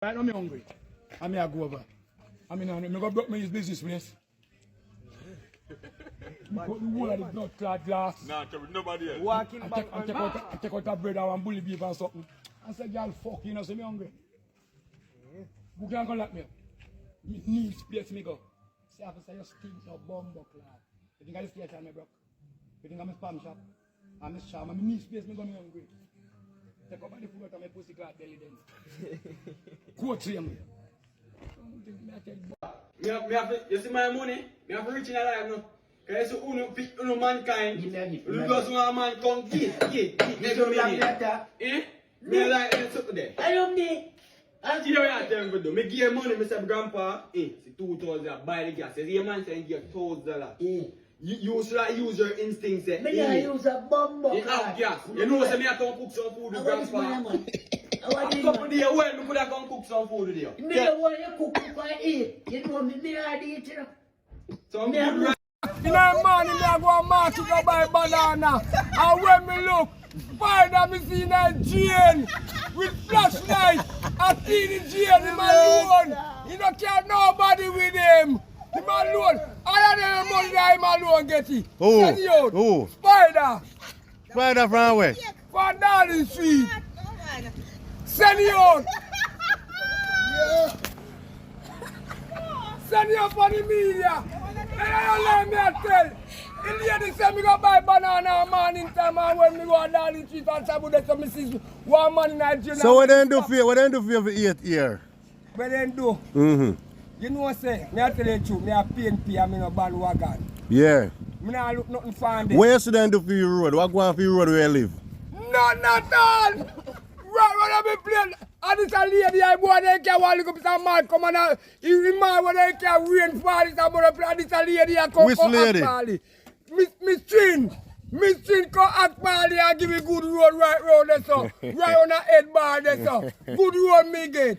Right now, I'm hungry. I'm here go over. I mean, I'm going to broke my business place. I put the whole of the blood clot glass. Nah, nobody else. Walking back I take out a bread and bully beef and something. I said, girl, fuck you know, say me hungry. Who can go like me? Me need place me go. Say, I say, you stink your bumbo clot. You think I just stay me broke? You think I'm a spam shop? I'm a shop. I'm need space me go me hungry. Take up the food out of my pussy clot belly then. Quote to him. You see my money? Me have to reach in a life now. Because you know mankind. You just want a man come give. Eh? Me like something there. I don't need. And you know what I tell you do? Me give you money, me say grandpa, see 2,000, buy the gas. The man say give $1,000. You should like use your instincts. Me not use a bumbo. You have gas. You know say me I come cook some food with grandpa. A couple days when me could have come cook some food with you. Me don't want you cook if I eat. You know me not eat you know. Some food right. In the morning, I go and market to buy banana. And when me look, Spider me see in a jail with flashlight. I see the jail, him alone. He don't care nobody with him. Him alone. I don't know money that him alone get it. Who? Spider. Spider from where? From Darling Street. Send you out. Send you up on the media. And I don't let me tell. The lady say me go buy banana morning time and when me go down the street and Saturday so me see one man in Nigeria. So what they do for you? What they do for you for 8 years? What they do? You know say, me I tell you the truth, me a PNP and me no bandwagon. Yeah. Me not look nothing for them. What else do they do for your road? What go on for your road where you live? None at all! Right when I be playing, and this a lady I boy they can walk up some man come and he remind when they can rain for this and play and this a lady I come Which lady? Miss Chin come act Bali and give me good road right round there so. Right on the head bar there so. Good road me get.